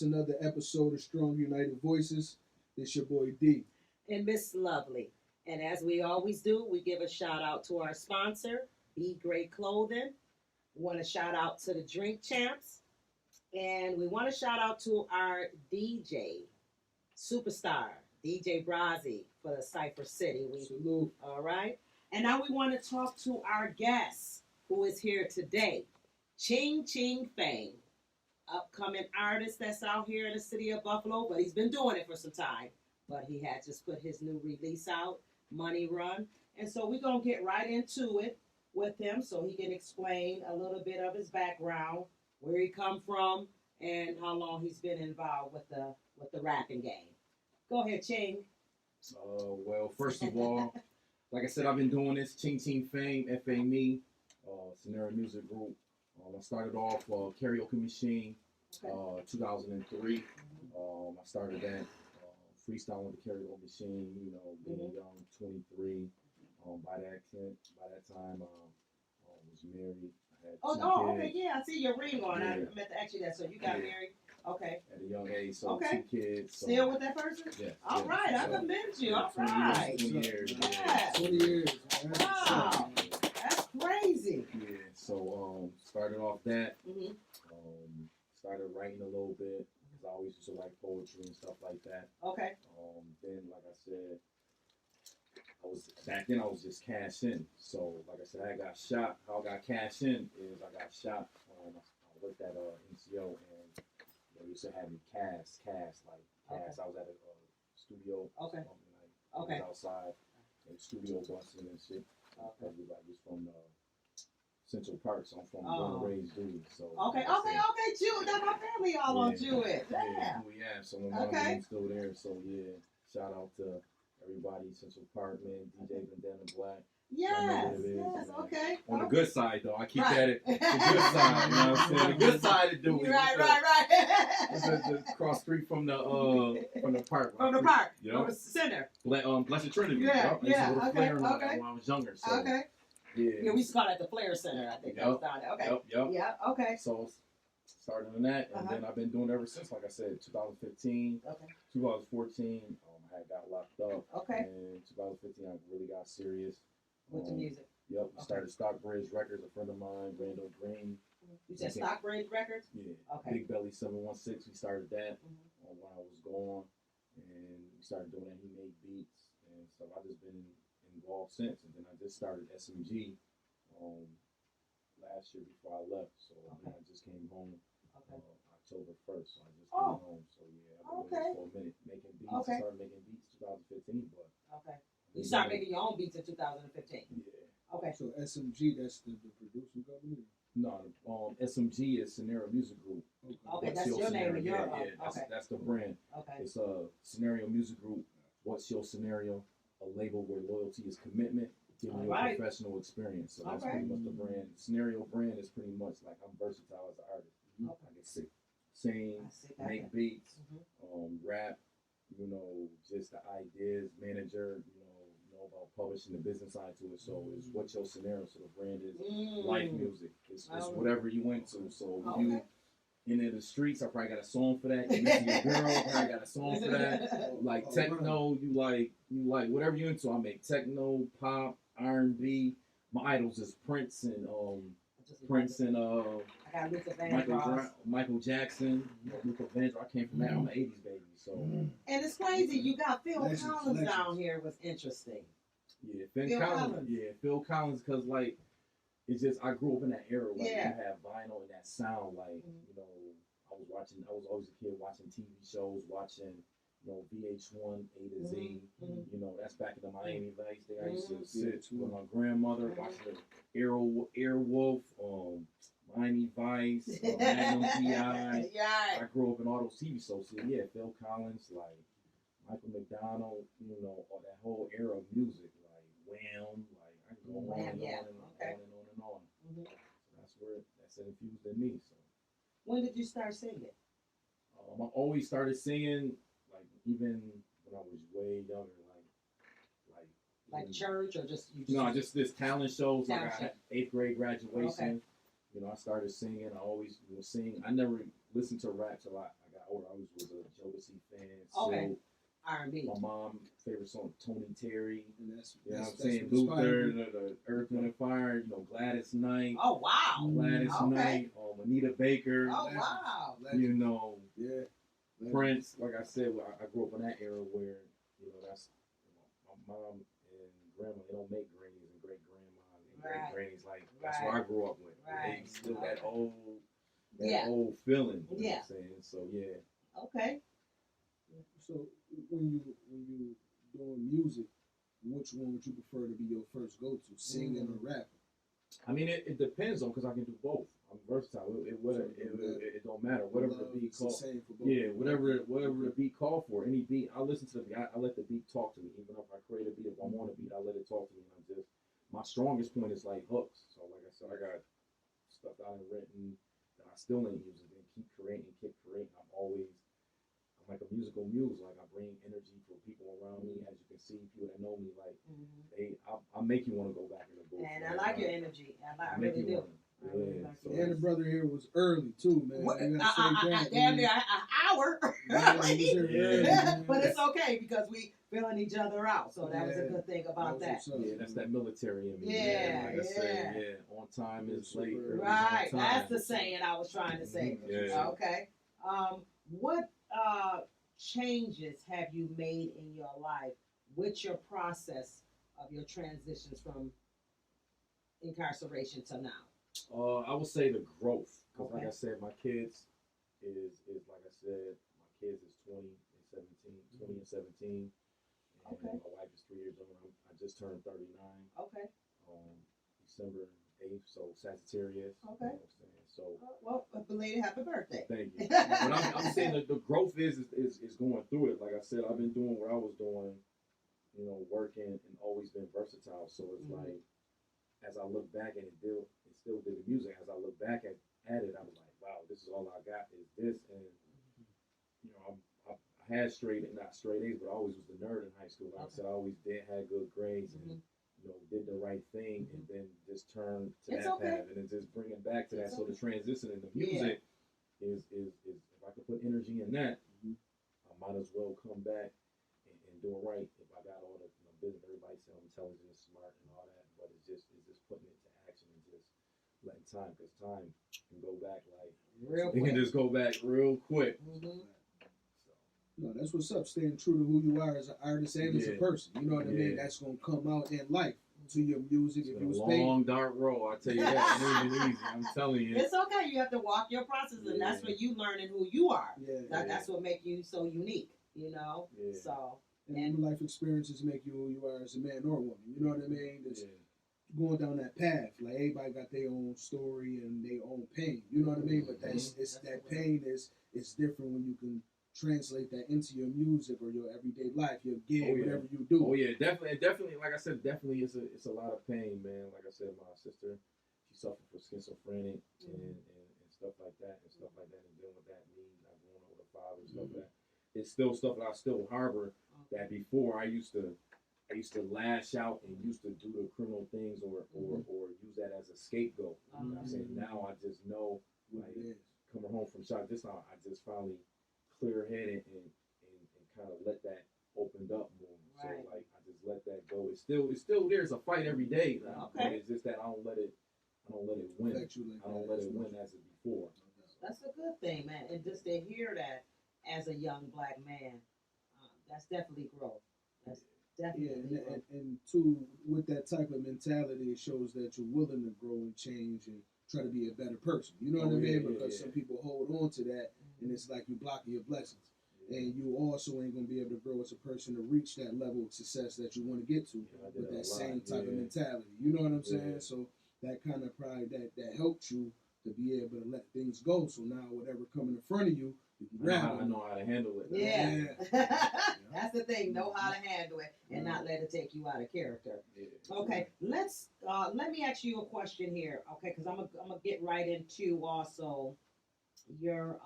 It's another episode of Strong United Voices. It's your boy D. And Miss Lovely. And as we always do, we give a shout out to our sponsor, Be Great Clothing. We want to shout out to the Drink Champs. And we want to shout out to our DJ, superstar, DJ Brazzi for the Cypher City. Salute. All right. And now we want to talk to our guest who is here today, Ching Fame. Upcoming artist that's out here in the city of Buffalo, but he's been doing it for some time. But he had just put his new release out, Money Run. And so we're going to get right into it with him so he can explain a little bit of his background, where he come from, and how long he's been involved with the rapping game. Go ahead, Ching. Well, first of all, like I said, I've been doing this, Ching Fame, FAME, Scenario Music Group. I started off Karaoke Machine, 2003. I started that freestyling with the Karaoke Machine, being young, 23. By that time, I was married. I had two kids. Okay, yeah, I see your ring on. Yeah. I meant to ask you that. So you got married. Okay. At a young age, so 2 kids. So. Still with that person? Yeah. All right, I commend you. All 20 right. 20 years. Yeah. 20 years. Man. Wow. That's crazy. Yeah, so started off that. Mm-hmm. Started writing a little bit because I always used to write poetry and stuff like that. Okay. Then, like I said, back then I was just cash in. So, like I said, I got shot. How I got cash in is I got shot. I worked at NCO and they used to have me cast. Okay. I was at a studio. Okay. I was outside in studio busting and shit. Everybody was from Central Park, so I'm from born and raised Jewish. So Okay, Jew. That's my family all on Jewish. Yeah. So my mom's still there. So yeah, shout out to everybody, Central Park, man, DJ Bandana Black. Yes, okay. On the good side, though, I keep that at the good side. You know what I'm saying? The good side to do it. Right. It's the cross street from the park. From the park. You know? From the center. Blessed Trinity. Yeah. When I was younger. So, okay. Yeah, we used to call it the Flair Center. I think that was down there. Okay. Yep. Yeah. Okay. So started on that, and then I've been doing it ever since. Like I said, 2015, 2014, I had got locked up. Okay. And 2015, I really got serious. With the music. Yep. We started Stockbridge Records. A friend of mine, Brando Green. You said Stockbridge Records? Yeah. Okay. Big Belly 716. We started that when I was gone, and we started doing that. He made beats, and so I've just been involved since. And then I just started SMG last year before I left. So I just came home October 1st. So I just came home. So yeah, I've been for a minute making beats. I started making beats 2015, but you started making your own beats in 2015. Yeah. Okay. So SMG, that's the producing company? No, SMG is Scenario Music Group. Okay, that's your name and your that's the brand. Okay. It's a Scenario Music Group. What's your scenario? A label where loyalty is commitment, giving you a professional experience. So that's pretty much the brand. Scenario brand is pretty much like I'm versatile as an artist. I can sing, make beats, rap, just the ideas, manager, know about publishing the business side to it. So it's what's your scenario. So the brand is life music. It's whatever you into. So you into the streets, I probably got a song for that. You missing your girl, I probably got a song for that. Like techno, you like whatever you into. I make techno, pop, R&B. My idols is Prince and Michael Jackson, Luther Vandross. I came from that. I'm an 80s baby. So and it's crazy. You got Phil Collins down here. Was interesting. Yeah, Phil Collins. Yeah, Phil Collins, because like it's just I grew up in that era. Like you have vinyl and that sound. Like I was always a kid watching TV shows, watching VH1 A to Z. That's back in the Miami Vice. I used to sit with my grandmother watching the Airwolf, Miami Vice, Magnum PI. I grew up in all those TV shows. So yeah, Phil Collins, like Michael McDonald, all that whole era of music, like Wham, like I can go on and on. So that's infused in me. So when did you start singing? I always started singing, like even when I was way younger, like church or just just this talent shows. Like I had 8th grade graduation. I started singing. I always was singing. I never listened to rap till I got always was a Jodeci fan. Okay. So R&B. my mom favorite song Tony Terry. And that's, You know what I'm that's saying? what inspired Luther, me. the Earth, Wind and Fire. You know Gladys Knight. Oh wow. Gladys Okay. Knight. Anita Baker. Oh wow. You know. Yeah. Prince, like I said, I grew up in that era where, that's, my mom and grandma, they don't make grannies and great grandmas and great grannies. Like, that's what I grew up with. Right. They still that old feeling. You know what I'm saying? So, yeah. Okay. So, when you doing music, which one would you prefer to be your first go-to, singing or rapping? I mean, it depends on, because I can do both. I'm versatile. It don't matter. Whatever the beat called. Yeah, whatever the beat called for. Any beat, I listen to the beat. I let the beat talk to me. Even if I create a beat, if I want a beat, I let it talk to me. And my strongest point is like hooks. So like I said, I got stuff that I've written that I still ain't using. And keep creating. I'm like a musical muse. Like I bring energy for people around me. As you can see, people that know me, like I make you want to go back in the booth. And I like your energy. I really do. And the brother here was early too, man. Damn near an hour early. But it's okay because we filling each other out. So that was a good thing about that. Yeah, that's that military in me. Yeah, like I said, on time is late. Right, that's the saying I was trying to say. Yeah. Okay. What changes have you made in your life with your process of your transitions from incarceration to now? I would say the growth, because like I said, my kids is like I said, my kids is 20 and 17, and my wife is 3 years old. I just turned 39. Okay. December 8th, so Sagittarius. Okay. You know what I'm saying? So well, belated happy birthday. Thank you. But I'm saying that the growth is going through it. Like I said, I've been doing what I was doing, working and always been versatile. So it's like, as I look back and it still did the music. As I look back at it, I was like, wow, this is all I got is this. And I had not straight A's, but I always was the nerd in high school. Like I said, I always had good grades and did the right thing, and then just turn to that path, and then just bring it back to that. So the transition in the music is if I could put energy in that, I might as well come back and do it right. If I got all the business, everybody said I'm intelligent, smart, and all that, but it's just putting it to action and just letting time, because time can go back like real quick. It can just go back real quick. No, that's what's up. Staying true to who you are as an artist and as a person. You know what I mean? That's gonna come out in life to your music. It's been a long, dark road. I tell you that. It ain't been easy. I'm telling you. It's okay. You have to walk your process, and that's where you learning who you are. That's what makes you so unique. So. And life experiences make you who you are as a man or woman. You know what I mean? It's going down that path. Like everybody got their own story and their own pain. You know what I mean? But that pain is different when you can translate that into your music or your everyday life, your gig, whatever you do. Oh yeah, definitely. Like I said, definitely it's a lot of pain, man. Like I said, my sister, she suffered from schizophrenic and stuff like that, and dealing with that, me not going over the father and stuff like that. It's still stuff that I still harbor. That before I used to lash out and used to do the criminal things or use that as a scapegoat. You know what I'm saying? Now I just know, like coming home from shock, this time I just finally clear-headed and kind of let that opened up more. So like I just let that go. It's still there's a fight every day. But it's just that I don't let it win. I don't let it win as it before. That's a good thing, man. And just to hear that as a young black man, that's definitely growth. That's definitely growth. And two, with that type of mentality, it shows that you're willing to grow and change and try to be a better person. You know what I mean? Because some people hold on to that, and it's like you're blocking your blessings. And you also ain't going to be able to grow as a person to reach that level of success that you want to get to with that same type of mentality. You know what I'm saying? So that kind of pride that helped you to be able to let things go. So now whatever coming in front of you, you can grab it. I know how to handle it. Yeah. That's the thing. Know how to handle it and not let it take you out of character. Okay. Let me ask you a question here. Okay, because I'm gonna get right into also your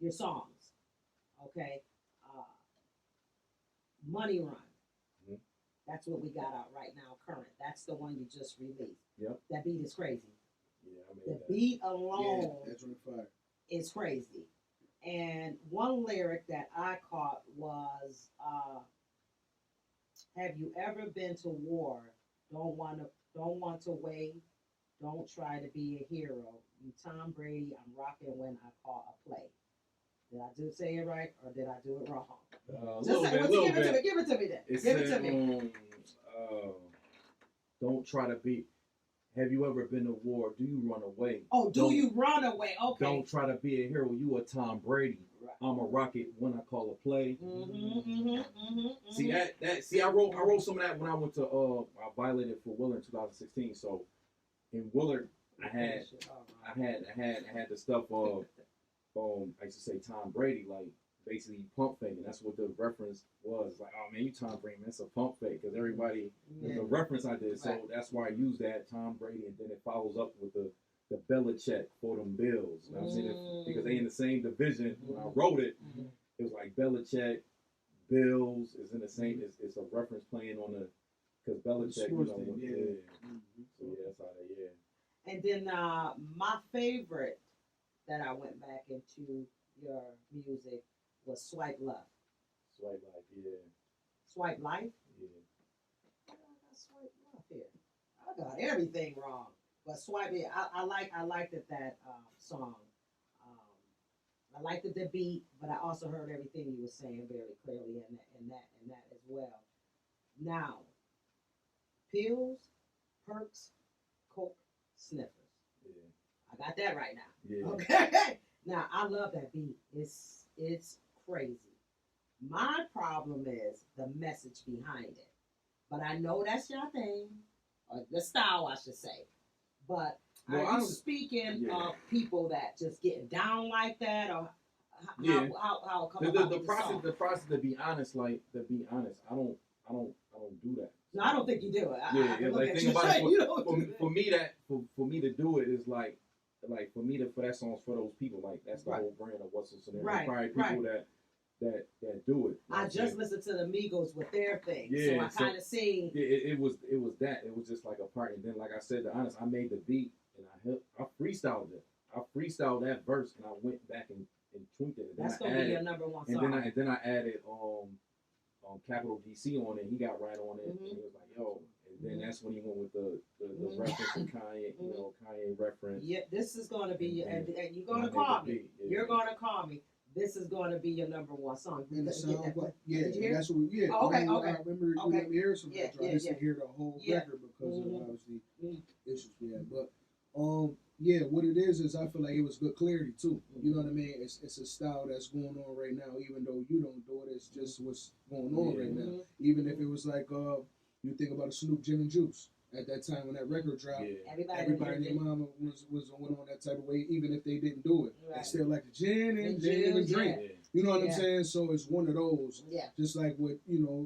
songs. Okay. Money Run. That's what we got out right now, current. That's the one you just released. Yep. That beat is crazy. Yeah, I made the that. beat alone that's on fire. is crazy. And one lyric that I caught was, "Have you ever been to war? Don't want to wait. Don't try to be a hero. You Tom Brady. I'm rocking when I call a play." Did I do say it right or did I do it wrong? Give it to me. Give it to me then. It Give said, it to me. Don't try to be. Have you ever been to war? Do you run away? Oh, you run away? Okay. Don't try to be a hero. You a Tom Brady. Right. I'm a rocket when I call a play. See Mm-hmm. that. See, I wrote some of that when I went to I violated for Willard in 2016. So in Willard, I had the stuff of I used to say Tom Brady, like basically pump faking. That's what the reference was. Like, oh man, you Tom Brady, man, it's a pump fake because everybody the reference I did. So Right. that's why I used that Tom Brady, and then it follows up with the Belichick for them Bills. You know what I'm saying? Because they in the same division. When I wrote it, it was like Belichick, Bills is in the same. It's a reference playing on the because Belichick, you know, So yeah, that's how they And then my favorite that I went back into your music was Swipe Left. Swipe Life, yeah. Swipe Life? Yeah. I got Swipe Left here. I got everything wrong. But Swipe, yeah, I liked that song. I liked the beat, but I also heard everything you were saying very clearly in that as well. Now, pills, perks, coke, sniffers. Yeah. I got that right now. Yeah. Okay. Now I love that beat. It's crazy. My problem is the message behind it. But I know that's your thing, or the style, I should say. But are you speaking of people that just getting down like that, or how come about the process? To be honest, I don't do that. No, I don't think you do it. I like think about it. For me to do it is like for that song's for those people. Like that's the whole brand of what's so there. Right. Probably people that do it. I just listened to the Migos with their thing, so I kind of see. It was that. It was just like a part, and then like I said, to honest, I made the beat and I freestyled it. I freestyled that verse and I went back and tweaked it. That's gonna be your number one song. And then I added Capital DC on it. He got right on it, and he was like, "Yo." And then that's when he went with the reference to Kanye, Kanye reference. Yeah, this is gonna be and you're gonna call me. You're gonna call me. This is going to be your number one song. And the sound, that's what we, Oh, okay, I remember you let me hear some of that. I used to hear the whole record because of obviously issues we had. But what it is I feel like it was good clarity too. You know what I mean? It's a style that's going on right now, even though you don't do it. It's just what's going on right now. Even if it was like you think about a Snoop Gin and Juice. At that time when that record dropped, everybody and their mama went on that type of way, even if they didn't do it. They still like the gin and drink. Yeah. You know what I'm saying? So it's one of those. Yeah. Just like with,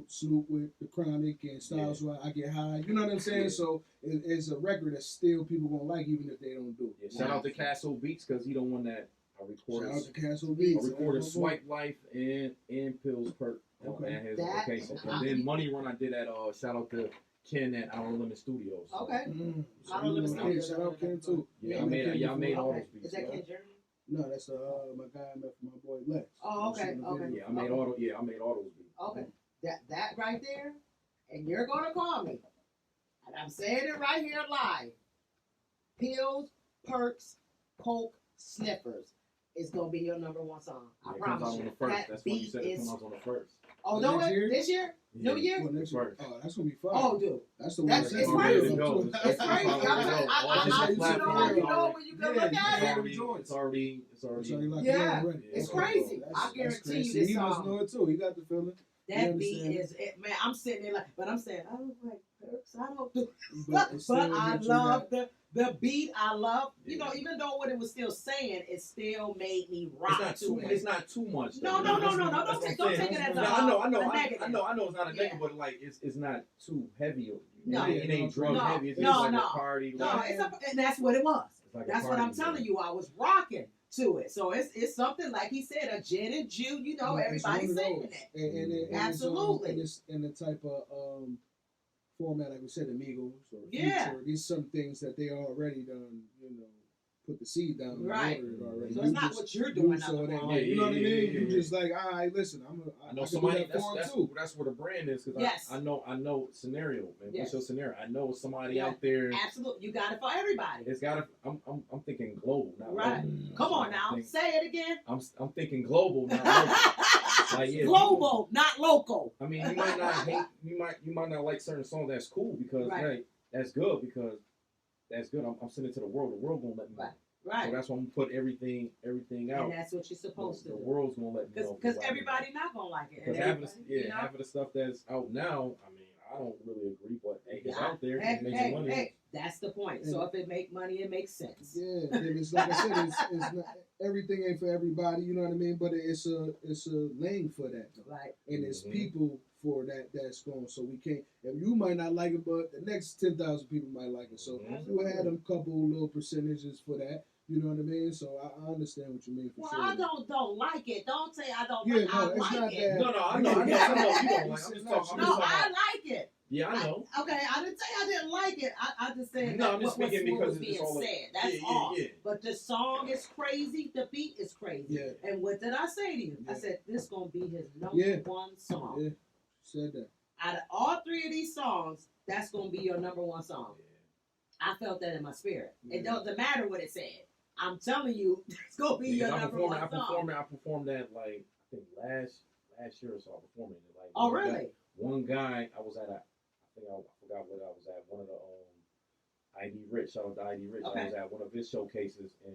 Snoop with the Chronic and Styles where I Get High. You know what I'm saying? Yeah. So it's a record that still people gonna like even if they don't do it. Yeah. Shout out to Castle Beats because he don't want that. I recorded. Shout out to Castle Beats. I recorded Swipe Life and Pills Perk at his location. And then Money Run I did at shout out to Ken at Our Limit Studios. Okay. Our Limit Studios. Shout out Ken too. Yeah, I made all those beats. Is that Ken Jeremy? No, that's my guy I met from my boy Lex. Oh, okay. Yeah, I made all those beats. Okay. That right there, and you're gonna call me. And I'm saying it right here live. Pills, perks, coke, sniffers is gonna be your number one song. I promise you. That's when you said it comes out on the first. Oh, no, this year? Yeah. New Year? Oh, that's gonna be fun. Oh, dude. That's the one. It's crazy. It's crazy. You know when you can look at it. It's already. Yeah, it's crazy. I guarantee you this song. He must know it too. He got the feeling. That beat is it, man. I'm sitting there but I'm saying, I don't like perks. I don't do. But I love the beat. I love, even though what it was still saying, it still made me rock to it. It's not too much. No. Don't take it as a I know. negative. I know it's not a negative, but like it's not too heavy. No, it ain't drug heavy. It's just like a party. And that's what it was. That's what I'm telling you. I was rocking to it. So it's something like he said, a gin and juice. Everybody's saying it. And absolutely. It's in the type of format, like we said, Amigos or Future. These some things that they already done, put the seed down right. and water it already. So you it's not what you're doing. So it ain't Yeah, like, you know what I mean? yeah, You just like, all right, listen, I know I somebody. can do that for him too. That's where the brand is because Yes. I know scenario, man. Yes. What's your scenario? I know somebody Yeah. out there. Absolutely, you got it for everybody. It's got to. I'm thinking global, not Right. local. Come on now, say it again. I'm thinking global, not local. Like, yeah, global, not local. I mean, you might not hate. You might not like certain songs. That's cool because hey, that's good because that's good. I'm sending it to the world. The world gonna let me know. Right. So that's why I'm gonna put everything out. And that's what you're supposed to do. The world's gonna let me know. Because everybody not gonna like it. Because half of the stuff that's out now, I mean, I don't really agree, but hey, it's out there. It makes money. Hey, that's the point. So if it make money, it makes sense. Yeah, and it's like I said, it's not, everything ain't for everybody. You know what I mean? But it's a lane for that, though. Right. And it's people for that's going. So we can't. And you might not like it, but the next 10,000 people might like it. So you had them couple little percentages for that. You know what I mean? So I understand what you mean for sure. Well, I don't like it. Don't say I don't like it. I like it. No, I know. You don't like. I'm just talking. No, I like it. Yeah, I know. Okay, I didn't say I didn't like it. I just said I'm just speaking because being all said. That's all. Yeah. But the song is crazy. The beat is crazy. Yeah. And what did I say to you? Yeah. I said this gonna be his number one song. Yeah. Said that. Out of all three of these songs, that's gonna be your number one song. Yeah. I felt that in my spirit. Yeah. It doesn't matter what it said. I'm telling you, it's gonna be your number one song. I performed that like I think last year or so. I performed it like. Oh really? One guy I was at I forgot what I was at. One of the ID Rich. Shout out to ID Rich. Okay. I was at one of his showcases and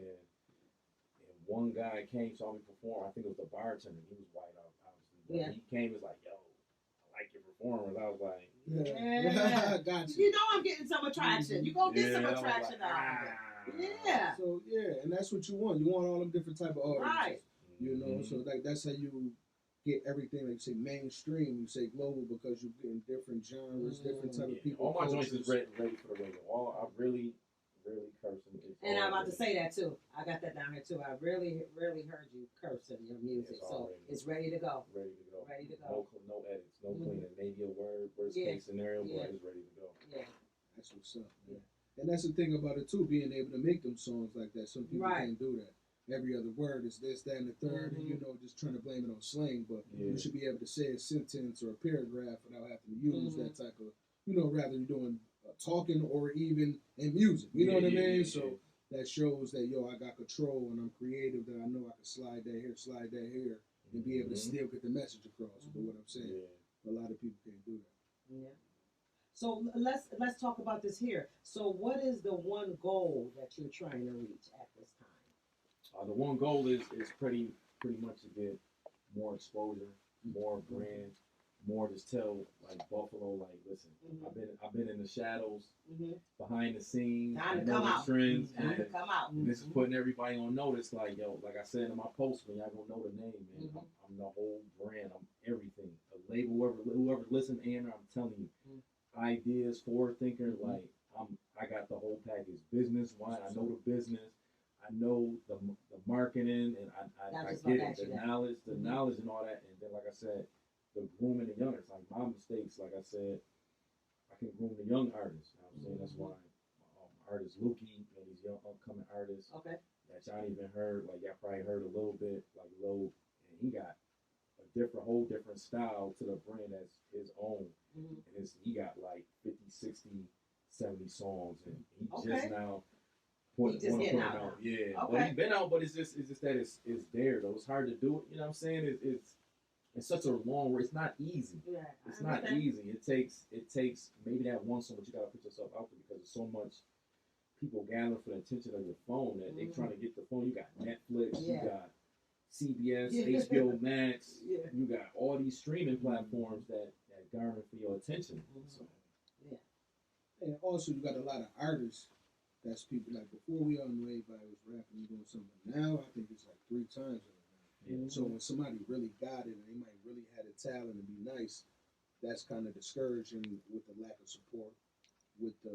one guy came saw me perform. I think it was the bartender. He was white, obviously. Yeah. He came and was like, "Yo, I like your performance." I was like, "Yeah, gotcha." You know I'm getting some attraction. You gonna get some attraction out of it. Yeah. So and that's what you want. You want all them different type of audiences. Right. You know, so like that's how you get everything. Like you say mainstream, you say global because you're getting different genres, different type of people. All my joints is ready for the radio. I really cursing. And I'm about to say that too. I got that down here too. I really heard you cursing your music, so it's ready to go. Ready to go. Ready to go. No edits, no cleaning. Maybe a worst case scenario, but it's ready to go. Yeah. That's what's up. Yeah. And that's the thing about it too, being able to make them songs like that. Some people can't do that. Every other word is this, that, and the third, and just trying to blame it on slang. But you should be able to say a sentence or a paragraph without having to use that type of, rather than doing talking or even in music. You know what I mean? So that shows that I got control and I'm creative. That I know I can slide that here, and be able to still get the message across. You know what I'm saying? A lot of people can't do that. Yeah. So let's talk about this here. So what is the one goal that you're trying to reach at this time? The one goal is pretty much to get more exposure, more brands, more just tell like Buffalo, like listen, I've been in the shadows, behind the scenes, time to come out. Trends, time to come out. And this is putting everybody on notice. Like like I said in my post, when y'all gonna know the name, man. I'm the whole brand. I'm everything. A label, whoever listen, and I'm telling you. Ideas, forward thinker, like I got the whole package. Business wise, I know the business, I know the marketing, and I get it. The knowledge and all that. And then, like I said, the grooming the youngers. Like my mistakes, like I said, I can groom the young artists. You know what I'm saying? That's why artist Lukey and these young upcoming artists that y'all ain't even heard. Like y'all probably heard a little bit, like Low, and he got a whole different style to the brand that's his own. And he got like 50, 60, 70 songs, and he just now putting it out. Yeah, but he's been out, but it's just that it's there though. It's hard to do it. You know what I'm saying? It's such a long race. It's not easy. Yeah, it's not easy. It takes maybe that one song, but you gotta put yourself out there because there's so much people gathering for the attention of your phone that they trying to get the phone. You got Netflix, you got CBS, HBO Max, you got all these streaming platforms that garner for your attention. So. And also you got a lot of artists that's people like before everybody was rapping and doing something. Now I think it's like 3 times right now. So when somebody really got it and they might really had a talent and be nice, that's kind of discouraging with the lack of support, with the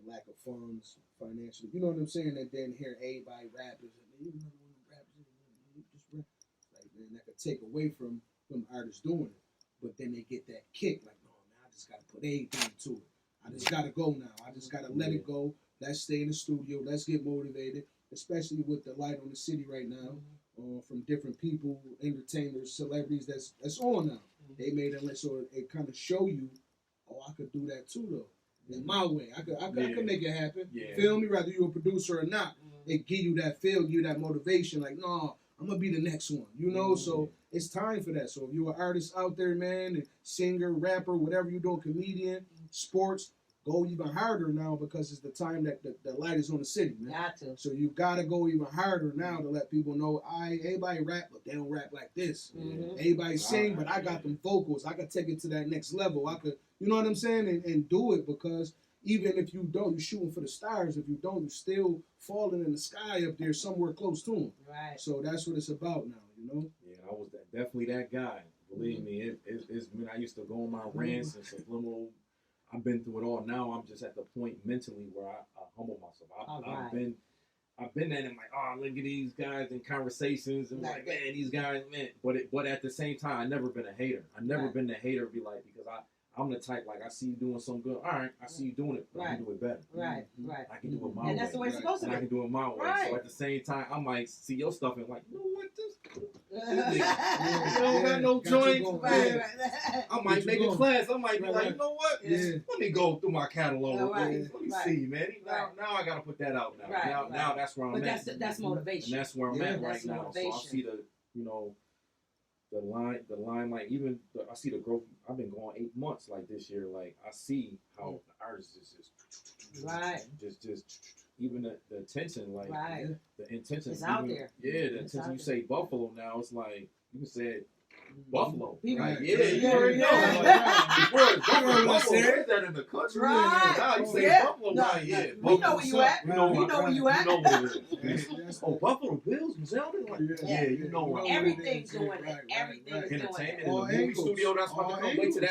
lack of funds financially. You know what I'm saying? And then hear everybody rappers and even another one of them rappers just rap. Like man, that could take away from artists doing it. But then they get that kick, like, no, man, I just got to put everything to it. I just got to go now. I just got to let it go. Let's stay in the studio. Let's get motivated. especially with the light on the city right now, from different people, entertainers, celebrities that's on now. They made it so it kind of show you, oh, I could do that too though. In my way, I could make it happen. Yeah. Feel me? Whether you're a producer or not, it give you that feel, give you that motivation. Like, no, I'm gonna be the next one. You know, so it's time for that. So if you're an artist out there, man, singer, rapper, whatever you're doing, comedian, sports, go even harder now because it's the time that the light is on the city, man. Got to. So you gotta go even harder now to let people know, everybody rap, but they don't rap like this. Everybody sing, but I got them vocals. I could take it to that next level. I could, you know what I'm saying, and do it, because even if you don't, you're shooting for the stars. If you don't, you're still falling in the sky up there somewhere close to them. Right. So that's what it's about now, you know? Yeah, I was definitely that guy. Believe me, it's when I used to go on my rants and subliminal. I've been through it all. Now I'm just at the point mentally where I humble myself. I've been at it like, oh, look at these guys in conversations and like, man, these guys, man. But at the same time, I never been a hater. I never been a hater. Be like, because I'm the type, like, I see you doing something good. All right, I see you doing it, but I can do it better. Right. I can do it my way. And that's the way it's supposed to be. I can do it my way. So at the same time, I might see your stuff and like, you know what, this you don't got no joints. I might make a class. I might be like, you know what? Let me go through my catalog. Let me see, man. Now I got to put that out now. Now that's where I'm at. But that's motivation. And that's where I'm at right now. Motivation. So I see the line, like I see the growth. I've been going 8 months like this year. Like I see how the artists is just even the attention, like the intention. It's out there. Yeah, the intention. You say Buffalo now, it's like you can say Buffalo. Right. Yeah, you already know. Buffalo is that in the country. Right. Now you say Buffalo, right? Yeah. We know where you at. We know where you at. You know what it is. Oh, Buffalo Bills, Zelda. Yeah, you know. Everything's doing it. Everything's doing it. Entertainment in the movie studio. That's about to come. Wait till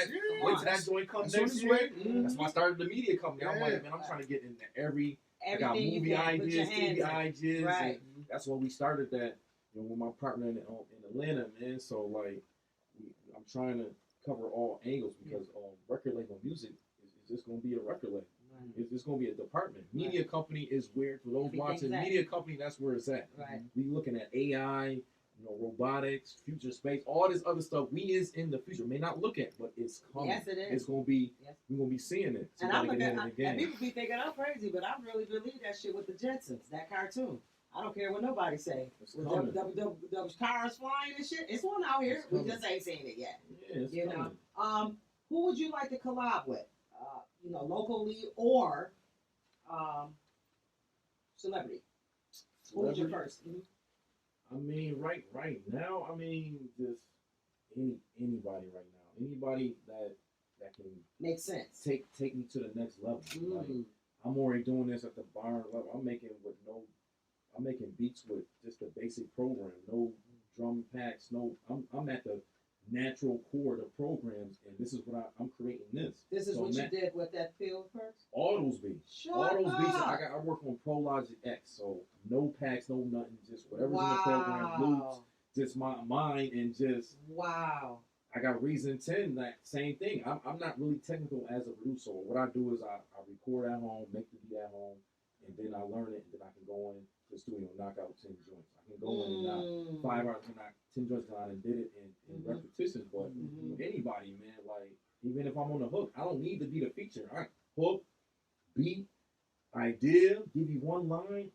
that joint comes next year. That's why I started the media company. I'm like, man, I'm trying to get into everything. I got movie ideas, TV ideas. Right. And that's when we started that. With my partner in Atlanta, man. So like, I'm trying to cover all angles because record label music is just going to be a record label. Right. It's just going to be a department. Media company is where, for those watching, media company, that's where it's at. Right. We looking at AI, robotics, future space, all this other stuff. We is in the future. May not look at, but it's coming. Yes, it is. It's going to be. Yes. We're going to be seeing it. So and I'm looking and people be thinking I'm crazy, but I really believe that shit with the Jetsons, that cartoon. I don't care what nobody say. The cars flying and shit. It's one out here. We just ain't seen it yet. Yeah, it's coming. Who would you like to collab with? Locally or celebrity. Who was your first? I mean, right now, just anybody right now. Anybody that can make sense. Take me to the next level. Like, I'm already doing this at the bar level. I'm making beats with just the basic program, no drum packs, I'm at the natural core of the programs, and this is what I'm creating this. This is what you did with that field first? All those beats. Beats. I work on Pro Logic X, so no packs, no nothing, just whatever's in the program, loops, just my mind, and just I got Reason 10, that same thing. I'm not really technical as a producer. What I do is I record at home, make the beat at home, and then I learn it, and then I can go in the studio and knock out 10 joints. I can go in and knock 5 hours and knock 10 joints down and did it in repetitions. But anybody, man, like, even if I'm on the hook, I don't need to be the feature. I hook, beat, idea, give you one line.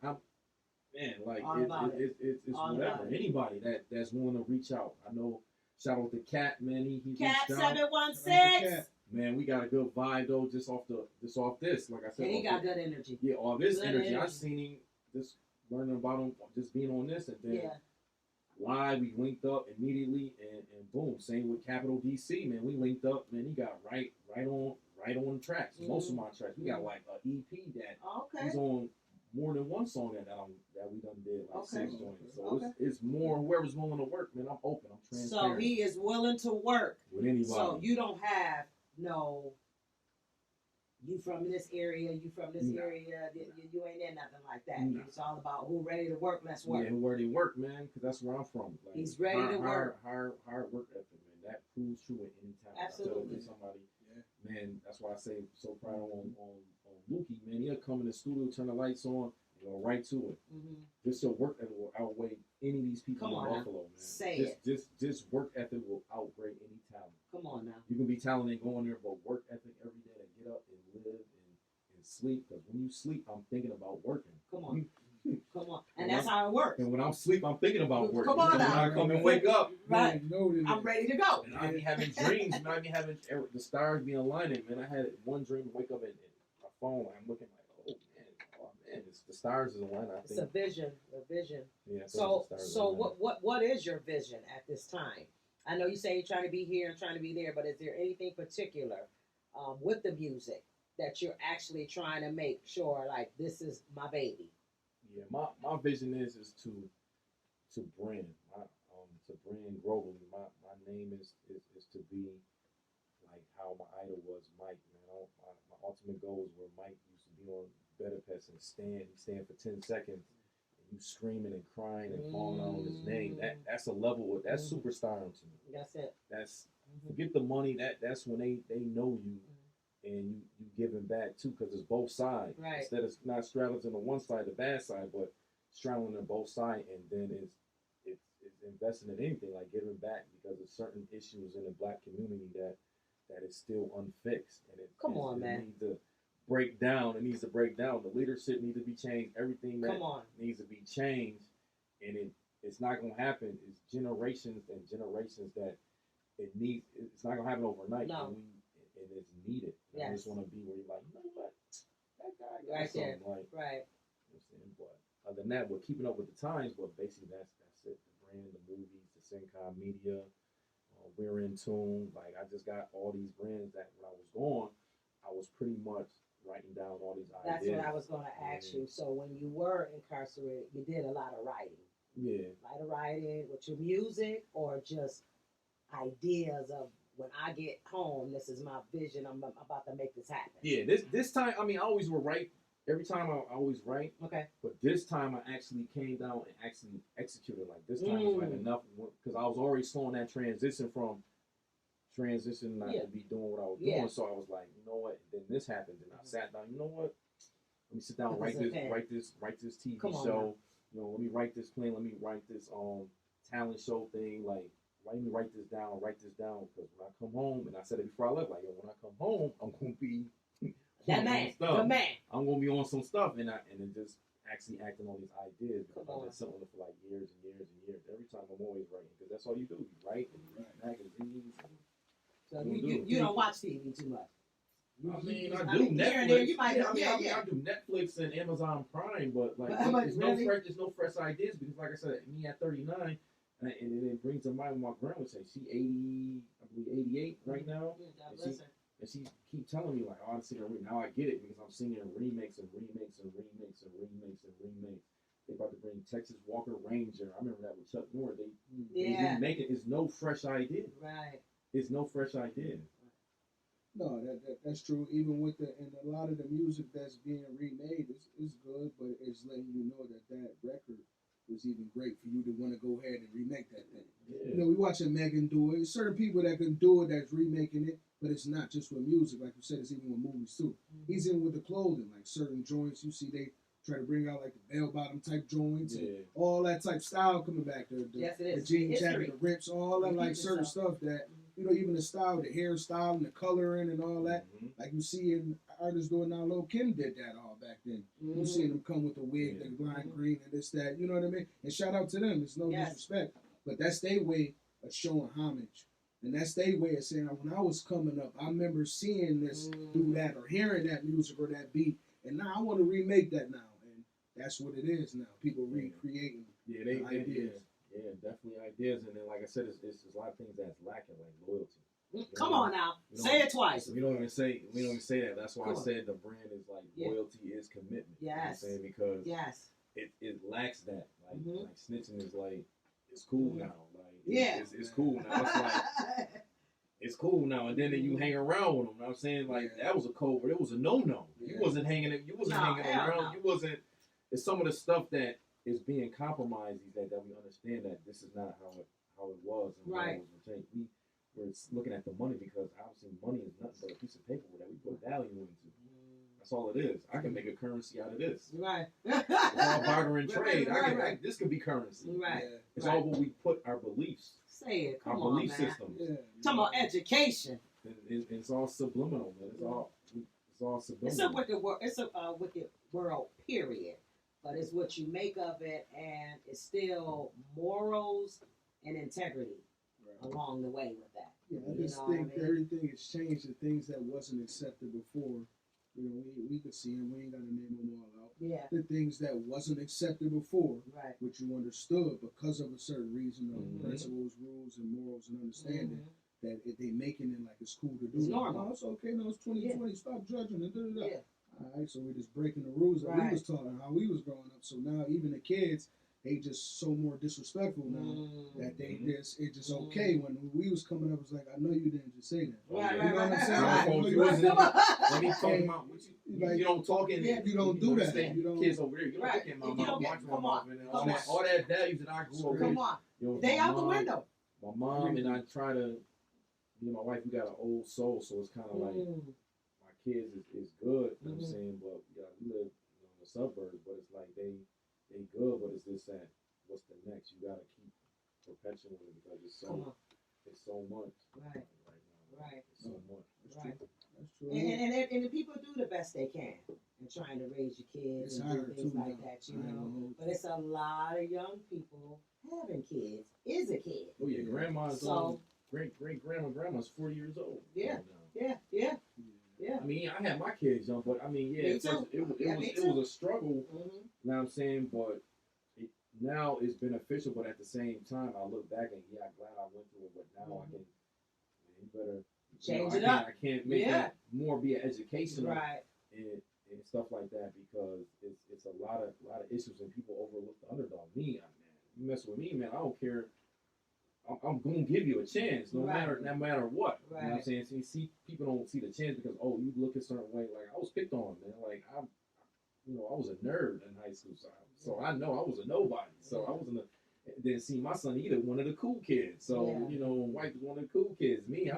It's whatever. Anybody that's willing to reach out. I know, shout out to Cat, man. He Cat 716. Man, we got a good vibe though, just off this. Like I said, and he got good energy. Yeah, all this energy. I seen him just learning about him, just being on this, and then live we linked up immediately, and boom. Same with Capital DC, man. We linked up, man. He got right on tracks. Most of my tracks, we got like an EP that he's on more than one song that we done did, like 6 joints. So it's more whoever's willing to work, man. I'm open. I'm transparent. So he is willing to work with anybody. So you don't have you from this area, you ain't in nothing like that. No. It's all about who ready to work, let's work. Yeah, who ready to work, man, because that's where I'm from. Like, he's ready to work. Hard work ethic, man. That proves true at any time. Absolutely. Somebody, man, that's why I say so proud on Lukey, man. He'll come in the studio, turn the lights on, and right to it. Just your work ethic will outweigh any of these people in Buffalo, man. Say just work ethic will outweigh any talent. Come on now. You can be talented going there, but work ethic every day to get up and live and sleep. Because when you sleep, I'm thinking about working. Come on. Come on. And that's how it works. And when I'm asleep, I'm thinking about working. Come on now. When I come and wake up, right. I'm ready to go. And I be having dreams, and I be having the stars be aligning. Man, I had one dream to wake up and my phone, I'm looking like, oh man, it's the stars is aligning. It's a vision, Yeah. So what is your vision at this time? I know you say you're trying to be here and trying to be there, but is there anything particular with the music that you're actually trying to make sure, like, this is my baby? Yeah, my vision is to brand, to brand globally. My name is to be like how my idol was, Mike. Man, my ultimate goal is where Mike used to be on Better Pets and stand for 10 seconds, and you screaming and crying and falling out on his name. That's a level that's superstar to me. That's it. That's forget the money. That's when they know you. And you giving back too, because it's both sides. Right. Instead of not straddling to the one side, the bad side, but straddling on both sides, and then it's investing in anything like giving back, because there's certain issues in the Black community that is still unfixed, and it needs to break down. It needs to break down. The leadership needs to be changed. Everything that needs to be changed, and it's not gonna happen. It's generations and generations that it's not gonna happen overnight. No. And it's needed. Yes. I just want to be where you're like, you know what, that guy got right something. There. Like, right. You know what I'm saying? But other than that, we're keeping up with the times. But basically, that's it. The brand, the movies, the Syncom Media. We're in tune. Like, I just got all these brands that when I was gone, I was pretty much writing down all these ideas. That's what I was going to ask you. So when you were incarcerated, you did a lot of writing. Yeah. A lot of writing with your music, or just ideas of, when I get home, this is my vision. I'm about to make this happen. Yeah, this time, I mean, I always will write. Every time I always write. Okay. But this time I actually came down and actually executed. Like, this time was like enough, because I was already slowing that transition not to be doing what I was doing. So I was like, you know what? Then this happened, and I sat down. You know what? Let me sit down, write this TV show. You know, let me write this plan. Let me write this talent show thing. Like, let me write this down, because when I come home, and I said it before I left, like, yo, when I come home, I'm gonna be that man, the man. I'm gonna be on some stuff, and then just actually acting on these ideas, because I've been sitting on it for like years and years and years. Every time I'm always writing, because that's all you do. You write and you read magazines. So you don't watch TV too much. I mean, I do Netflix. I do Netflix and Amazon Prime, but like, there's no fresh ideas, because, like I said, me at 39. And it brings to mind what my grandma said. She 80, I believe 88 right now. And she keep telling me, like, oh, I'm singing. Now I get it, because I'm singing remakes and remakes and remakes and remakes and remakes. They about to bring Texas Walker Ranger. I remember that with Chuck Norris. They didn't make it. It's no fresh idea. Right. It's no fresh idea. No, that's true. Even with and a lot of the music that's being remade is good, but it's letting you know that record was even great for you to want to go ahead and remake that thing. Yeah. You know, we watching Megan do it. There's certain people that can do it that's remaking it, but it's not just with music. Like you said, it's even with movies too. He's in with the clothing, like certain joints. You see, they try to bring out like the bell-bottom type joints and all that type style coming back. The jean jacket, the rips, all that like certain stuff that, you know, even the style, the hairstyle and the coloring and all that. Like you see in artists doing now. Lil' Kim did that all back then. You see them come with the wig, the lime green and this, that. You know what I mean? And shout out to them. It's no disrespect. But that's their way of showing homage. And that's their way of saying, when I was coming up, I remember seeing this do that or hearing that music or that beat. And now I want to remake that now. And that's what it is now. People recreating ideas. Yeah, definitely ideas. And then, like I said, it's a lot of things that's lacking, like loyalty. Come on now. Say it twice. We don't even say that. That's why I said the brand is like loyalty is commitment. Yes. You know what I'm saying? Because it lacks that. Like snitching is like, it's cool now. Like it's cool now. It's like it's cool now. And then you hang around with them. You know what I'm saying? Like that was a covert. It was a no. You wasn't hanging hanging around. No. You wasn't. It's some of the stuff that is being compromised these days that we understand that this is not how it was and how it was changed. We're looking at the money, because obviously money is nothing but a piece of paper that we put value into. That's all it is. I can make a currency out of this. Right. It's all barter and trade. Right. This could be currency. Right. Yeah. It's all what we put our beliefs. Say it. Come our on, belief man. systems. Yeah. Talking about education. It's all subliminal, man. It's all subliminal. It's a wicked world. It's a wicked world, period. But it's what you make of it, and it's still morals and integrity along the way with that. Yeah, I just think everything has changed. The things that wasn't accepted before, we could see them. We ain't got to name them all out. Yeah. The things that wasn't accepted before, Right. which you understood because of a certain reason of principles, rules, and morals and understanding. That if they making it like it's cool to do. It's normal. No, it's okay. No, it's 2020. Stop judging and Yeah. All right, so we're just breaking the rules that we was taught and how we was growing up. So now even the kids, they just so more disrespectful now that it's just okay. When we was coming up, it's like, I know you didn't just say that. Right. You know what I'm saying? Let me talk about you don't talk in you don't do that. You don't kids over there. You don't look at my mom, watch my mom, and all that values that I grew up with. Come on. They out the window. My mom and I try to, my wife, we got an old soul, so it's kind of like my kids is good, you know what I'm saying? But we live in the suburbs, but it's like they good, but it's just that what's the next? You gotta keep perpetuating it because it's so much right now. Right. It's so much. Right. That's true. And the people do the best they can in trying to raise your kids and do things like that, But it's a lot of young people having kids. Is a kid. Oh yeah, grandma's great grandma's 40 years old. Yeah. I mean, I had my kids young, but I mean, it was a struggle. You know what I'm saying? But now it's beneficial. But at the same time, I look back and I'm glad I went through it. But now I can, you better change it up. I can't make that more be an educational and stuff like that because it's a lot of issues and people overlook the underdog. Man, you mess with me, man. I don't care. I'm gonna give you a chance, no matter what. You know what I'm saying? See, people don't see the chance because you look a certain way. Like I was picked on, man. Like I was a nerd in high school, so I know I was a nobody. So I wasn't didn't see my son either one of the cool kids. So wife was one of the cool kids. Me,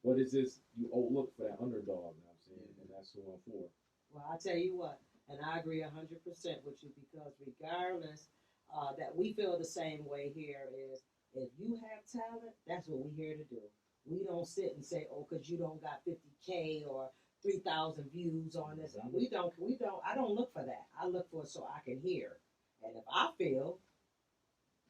but it's just you look for that underdog. You know what I'm saying? And that's who I'm for. Well, I tell you what, and I agree 100% with you because regardless that we feel the same way here is. If you have talent, that's what we're here to do. We don't sit and say, because you don't got 50K or 3,000 views on this. We don't. I don't look for that. I look for it so I can hear. And if I feel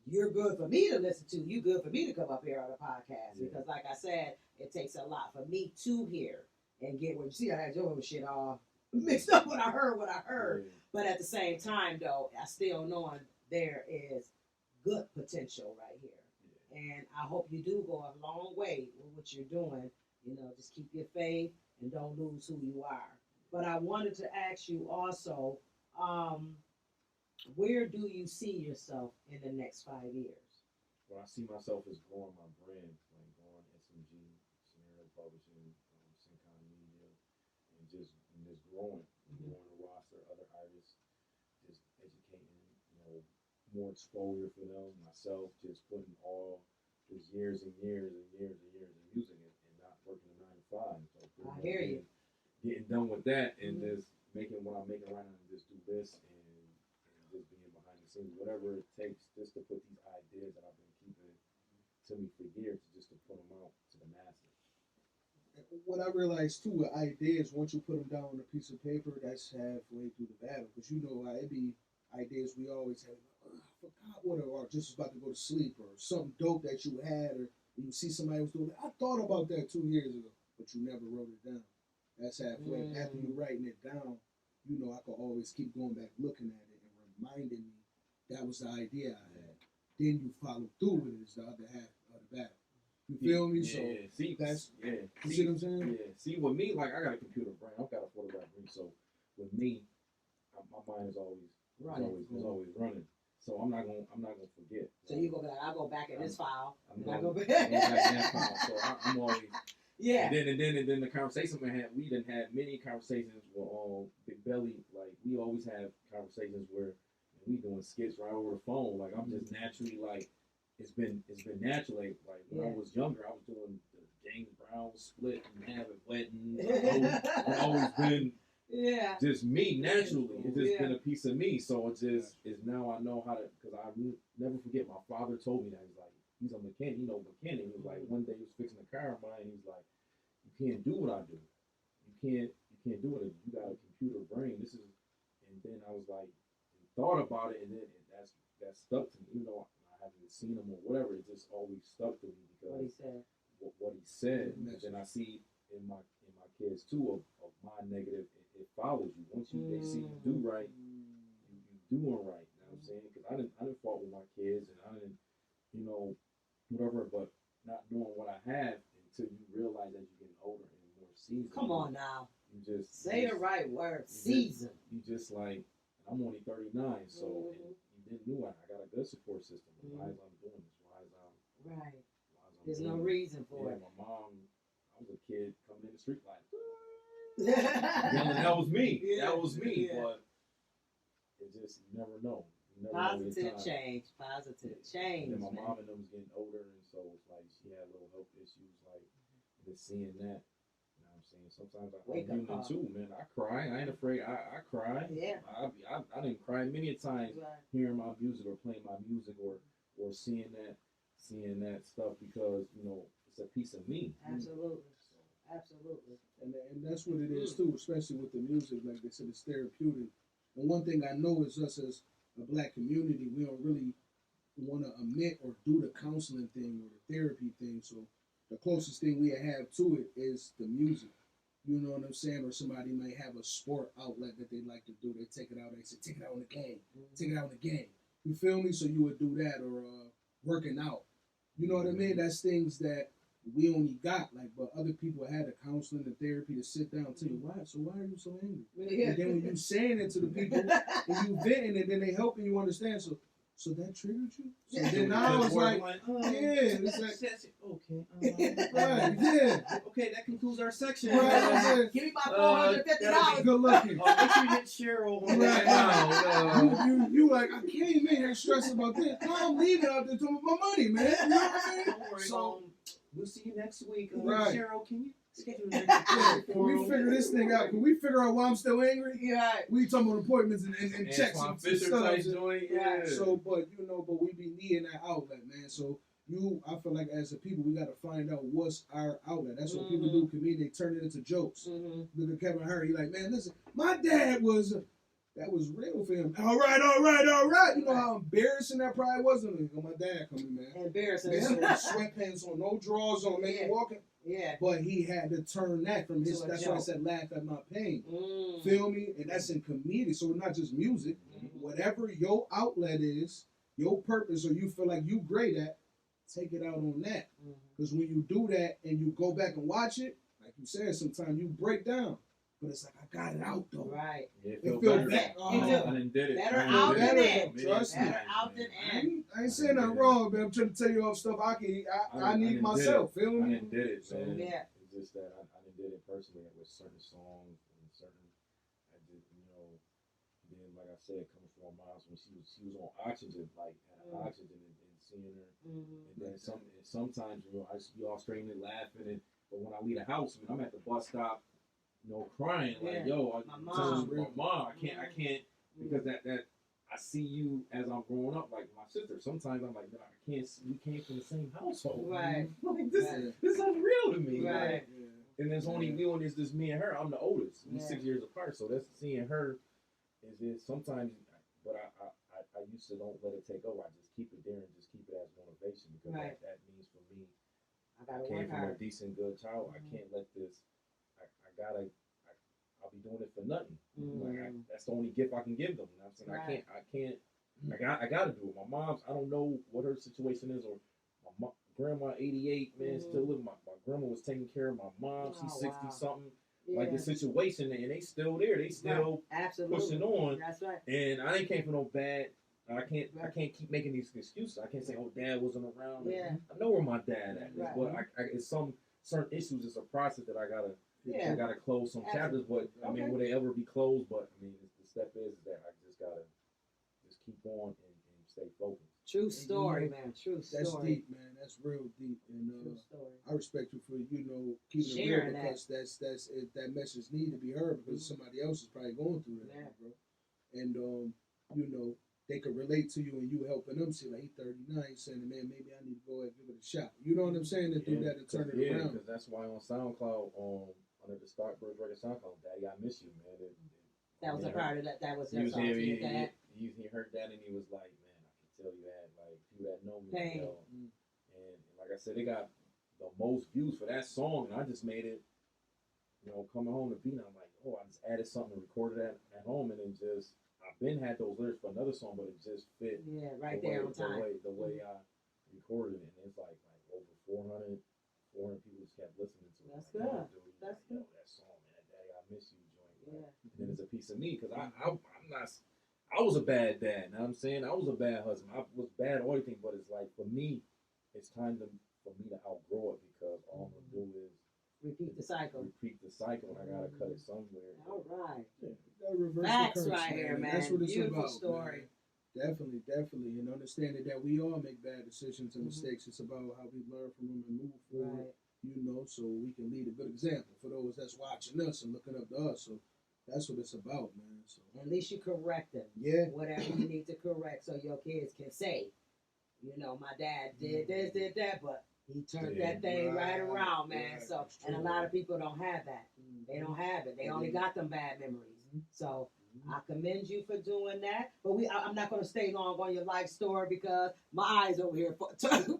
you're good for me to listen to, you good for me to come up here on a podcast. Because like I said, it takes a lot for me to hear and get what you see. I had your shit all mixed up when I heard what I heard. But at the same time, though, I still knowing there is good potential right here. And I hope you do go a long way with what you're doing. Just keep your faith and don't lose who you are. But I wanted to ask you also, where do you see yourself in the next 5 years? Well, I see myself as growing my brand, like growing SMG, Scenario Publishing, Syncon Media, and just growing the roster, other artists, just educating, more exposure for them, myself, just putting all these years and years and years and years of music and not working a 9 to 5. So I hear you. Getting done with that and just making what I'm making right now and just do this and just being behind the scenes, whatever it takes just to put these ideas that I've been keeping to me for years just to put them out to the masses. What I realized too with ideas, once you put them down on a piece of paper, that's halfway through the battle. Because it be ideas we always have. I forgot what it was, just about to go to sleep, or something dope that you had, or you see somebody was doing it. I thought about that 2 years ago, but you never wrote it down. That's halfway. After you writing it down, I could always keep going back looking at it and reminding me that was the idea I had. Then you follow through with it is the other half of the battle. You feel me? So see, that's you see what I'm saying? Yeah. See, with me, like I got a computer brain, I've got a photograph brain, so with me, my mind is always running. So I'm not gonna forget. So you go back. I'll go back in this file. I go back in that file. So I'm always And then the conversation we done had many conversations with Big Belly. Like we always have conversations where we doing skits right over the phone. Like I'm just naturally like it's been natural. Like when I was younger, I was doing the James Brown split and having weddings. I've always been Yeah. just me naturally. It's just been a piece of me. So it's just is now I know how to, because I never forget. My father told me that he's a mechanic. You know, mechanic. He was like, one day he was fixing a car of mine. He was like, you can't do what I do. You can't do it. You got a computer brain. This is, and then I was like, thought about it, and then that stuck to me. Even though I haven't seen him or whatever, it just always stuck to me because what he said. What he said, and then I see in my kids too of my negative. It follows you once they see you do right. You doing right. You know what I'm saying? Because I didn't fought with my kids, and I didn't, whatever. But not knowing what I have until you realize that you're getting older and more seasoned. Come on now. You just say the right word. Seasoned. You just like, I'm only 39, so and you didn't know I got a good support system. Why is I'm doing this? Why is I'm right? There's no reason for it. My mom, I was a kid coming in the street like. That was me. Yeah. That was me. Yeah. But it just, you never know. You never Positive change. Positive change. And my mom and them was getting older, and so it's like she had little health issues. Like just seeing that, you know what I'm saying. Sometimes I'm human too, man. I cry. I ain't afraid. I cry. Yeah. I didn't cry many times hearing my music or playing my music or seeing that stuff because it's a piece of me. Absolutely. Absolutely. And that's what it is too, especially with the music. Like they said, it's therapeutic. And one thing I know is us as a black community, we don't really want to omit or do the counseling thing or the therapy thing. So the closest thing we have to it is the music. You know what I'm saying? Or somebody might have a sport outlet that they like to do. They take it out. They say, take it out in the game. Take it out in the game. You feel me? So you would do that or working out. You know what I mean? That's things that we only got, but other people had the counseling and therapy to sit down and tell you, why are you so angry? Yeah. And then when you saying it to the people and you venting it, then they helping you understand. So that triggered you? So then now it's like, it's like, okay. Right, yeah. Okay, that concludes our section. Right, give me my $450. Good looking. Make sure you hit Cheryl right now. You like, I came in here stressed about this. No, I'm leaving out there talking about my money, man. You know what I mean? Don't worry, so, we'll see you next week. Right. Cheryl, can you schedule Can we figure this thing out? Can we figure out why I'm still angry? Yeah. We talking about appointments and checks and stuff. Yeah. So, but we be needing that outlet, man. So I feel like as a people, we got to find out what's our outlet. That's what people do. Comedians, they turn it into jokes. Look at Kevin Hart. He like, man, listen, my dad was. That was real for him. All right. You know how embarrassing that probably was? My dad coming, man. Embarrassing. Sweatpants on, no drawers on, maybe walking. Yeah. But he had to turn that from his. That's why I said laugh at my pain. Feel me? And that's in comedy. So it's not just music. Whatever your outlet is, your purpose, or you feel like you great at, take it out on that. Because when you do that and you go back and watch it, like you said, sometimes you break down. But it's like, I got it out though. Right. Yeah, it feels better. I done did it. Better out than in. Trust me. Better out than in. I ain't saying nothing wrong, but I'm trying to tell you all stuff I need myself. Feel me? I done did it, man. Yeah. It's just that I done did it personally with certain songs and certain, I just, then like I said, coming from my mom when she was on oxygen, like had oxygen and seeing her. And then sometimes, I just be all strained and laughing. But when I leave the house, I'm at the bus stop, crying like, yo, my mom, I can't, because that I see you as I'm growing up, like my sister. Sometimes I'm like, I can't. We came from the same household, right? Like this is unreal to me, right? And there's only it's just me and her. I'm the oldest. We're 6 years apart, so that's seeing her is sometimes. But I used to don't let it take over. I just keep it there and just keep it as motivation because that means for me. I came from a decent, good child. I can't let this. I'll be doing it for nothing. That's the only gift I can give them. You know what I'm saying? I can't. I gotta do it. My mom's. I don't know what her situation is, or my grandma, 88, man, still living. My grandma was taking care of my mom. She's 60 something. Yeah. Like the situation, and they still there. They still pushing on. That's right. And I ain't came from no bad. I can't keep making these excuses. I can't say, "Oh, Dad wasn't around." Yeah. I know where my dad at. Right. But it's some certain issues. It's a process that I gotta close some chapters. But I mean, will they ever be closed? But I mean, the step is that I just gotta keep on and stay focused. True story, you know, man. True That's story. deep, man. That's real deep, and True story. I respect you for keeping it real, Sharing because that message need to be heard, because somebody else is probably going through that, Yeah. bro. And they could relate to you, and you helping them see, like, he 39, he's saying, man, maybe I need to go ahead and give it a shot. You know what I'm saying? And do that and turn it around. Because that's why on SoundCloud, under the Starburst record SoundCloud, Daddy, I Miss You, man. That was a part of that. That was He your was song here, to your dad. he heard that, and he was like, man, I can tell you had, like, you that know me, Pain. And like I said, they got the most views for that song, and I just made it, coming home to beat, I'm like, oh, I just added something, recorded that at home, and then I've been had those lyrics for another song, but it just fit. Yeah, right there on time. The way I recorded it, and it's like over 400 people just kept listening to it. That's like, good. Dude, That's good. that song, man, Daddy, I Miss You joint. Yeah. And then it's a piece of me, because I'm not. I was a bad dad. Know what I'm saying? I was a bad husband. I was bad or anything, but it's like, for me, it's time for me to outgrow it, because all I'm gonna do is repeat the cycle, and I gotta cut it somewhere. All right. Yeah, you gotta reverse Facts the curse, right here, man. That's what it's Beautiful about. story. Man. Definitely, and understanding that we all make bad decisions and mistakes. It's about how we learn from them and move forward. Right. So we can lead a good example for those that's watching us and looking up to us. So that's what it's about, man. So At least you correct them. yeah, Whatever you need to correct, so your kids can say, my dad did this, did that, but he turned that thing right around, man. Right, So, and a lot of people don't have that. They don't have it. They only got them bad memories. So I commend you for doing that. But I'm not going to stay long on your life story, because my eyes over here foaming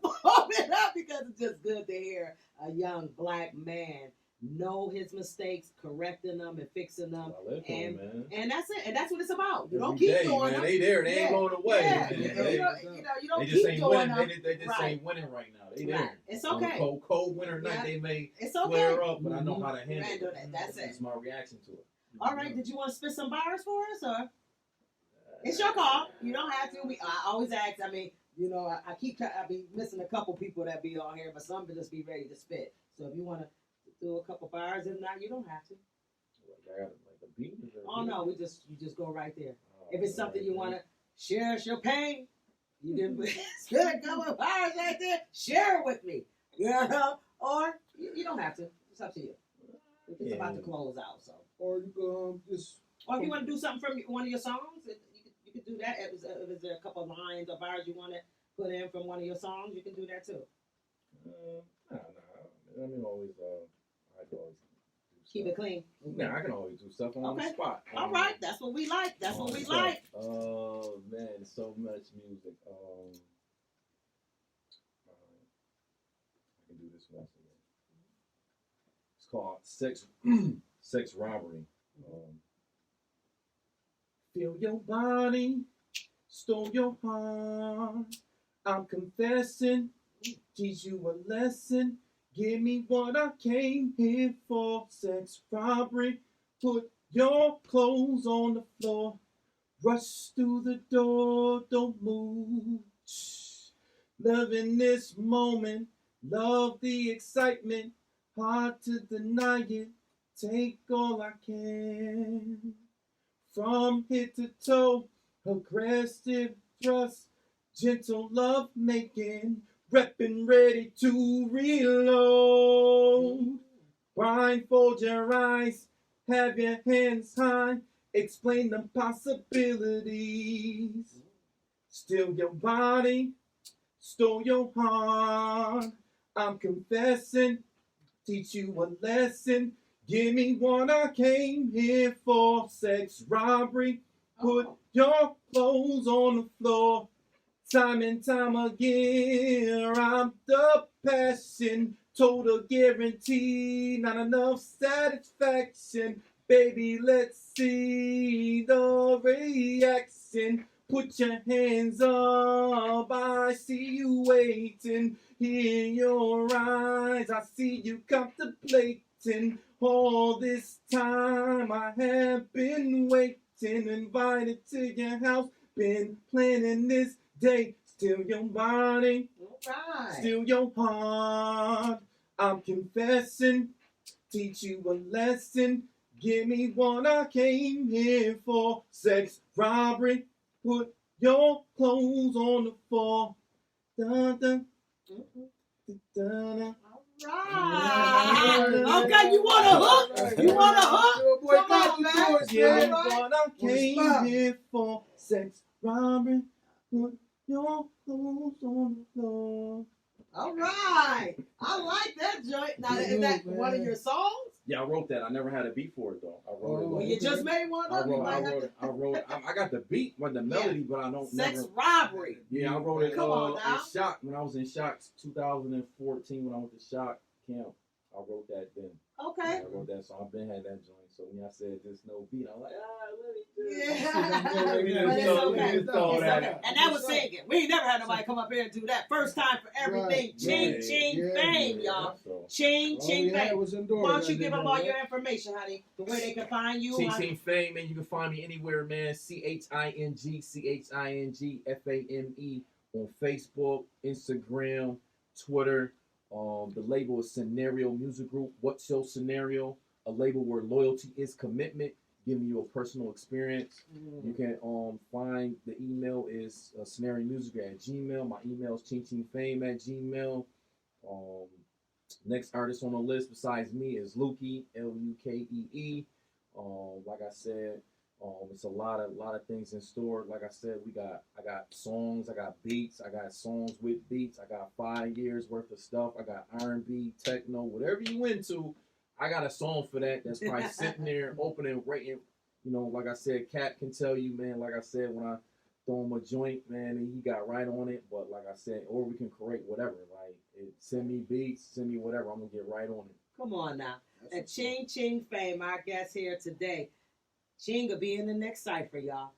up, because it's just good to hear a young black man know his mistakes, correcting them and fixing them, and that's it. And that's what it's about. You don't keep doing them. They there. They ain't going away. Yeah. You don't keep doing them. They just ain't winning right now. They there. Right. It's okay. On a cold winter night, they may it's okay. flare up, but I know how to handle it. That's it. It's my reaction to it. All right. Did you want to spit some bars for us, or it's your call? You don't have to. I always ask. I mean, I be missing a couple people that be on here, but some will just be ready to spit. So if you want to do a couple bars, if not, you don't have to. I got like a beat. Oh no, you just go right there. If it's something you want to share your pain, you can spit a couple bars right there. Share it with me, or you don't have to. It's up to you. We're just about to close out, so. Or you go just. Or if you want to do something from one of your songs, you could do that. If there's a couple of lines or bars you want to put in from one of your songs, you can do that too. No. I mean, always. I can always keep it clean. Nah, I can always do stuff on the spot. All right, that's what we like. That's what we like. Oh man, so much music. I can do this once again. It's called Sex Robbery. Feel your body, stole your heart. I'm confessing, teach you a lesson. Give me what I came here for. Sex robbery. Put your clothes on the floor. Rush through the door. Don't move. Shh. Loving this moment. Love the excitement. Hard to deny it. Take all I can. From head to toe. Aggressive thrust. Gentle love making. Reppin' ready to reload. Blindfold your eyes, have your hands high, explain the possibilities. Steal your body, stole your heart. I'm confessing, teach you a lesson. Give me what I came here for. Sex robbery, put your clothes on the floor. Time and time again, I'm the passion, total guarantee, not enough satisfaction. Baby, let's see the reaction. Put your hands up, I see you waiting. In your eyes, I see you contemplating. All this time I have been waiting, invited to your house, been planning this day. Steal your body, steal your heart. I'm confessing, teach you a lesson. Give me what I came here for. Sex robbery, put your clothes on the floor. Dun, dun, dun, dun. Right. Okay, you want a hook? You want a hook? Come on, man. Yeah, All right. what I came here for. Sex, robbery, put your clothes on the floor. All right. I like that joint. Now, is that one of your songs? Yeah, I wrote that. I never had a beat for it though. I wrote it. Well, you just made one up. I wrote it. I got the beat, but the melody, but I don't. Sex robbery. Yeah, I wrote it. Come on now. In Shock when I was in Shock 2014 when I went to Shock camp. I wrote that then. Okay. Yeah, I wrote that song. I've been had that joint. So when I said there's no beat, I'm like, let me Yeah. But it's okay. It's okay. And that was singing. We ain't never had nobody come up here and do that. First time for everything. Right. Ching, Yeah. Ching, Yeah. Fame, y'all. Ching, Ching, Fame. Why don't you give them all your information, honey? The way they can find you. Ching Fame, and you can find me anywhere, man. CHING FAME on Facebook, Instagram, Twitter. The label is Scenario Music Group. What's your scenario? A label where loyalty is commitment, giving you a personal experience. You can find the email is scenariomusic@gmail. My email is chingchingfame@gmail. Next artist on the list besides me is Lukey, Lukee. Like I said, it's a lot of things in store. Like I said, I got songs, I got beats, I got songs with beats, I got 5 years worth of stuff, I got R&B, techno, whatever you into, I got a song for that that's probably sitting there open and waiting. You know, like I said, Cat can tell you, man, like I said, when I throw him a joint, man, and he got right on it. But like I said, or we can correct whatever. Like, send me beats, send me whatever, I'm going to get right on it. Come on now. And Ching Ching Fame, our guest here today. Ching will be in the next cipher, y'all.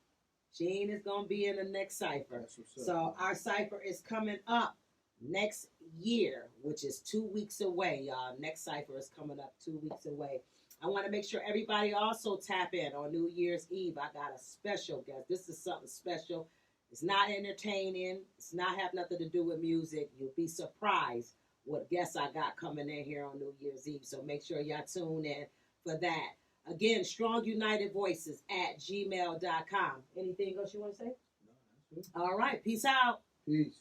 Ching is going to be in the next cipher. So our cipher is coming up next year, which is 2 weeks away, y'all. Next cipher is coming up 2 weeks away. I want to make sure everybody also tap in on New Year's Eve. I got a special guest. This is something special. It's not entertaining. It's not have nothing to do with music. You'll be surprised what guests I got coming in here on New Year's Eve. So make sure y'all tune in for that. Again, StrongUnitedVoices@gmail.com. Anything else you want to say? No, that's good. All right. Peace out. Peace.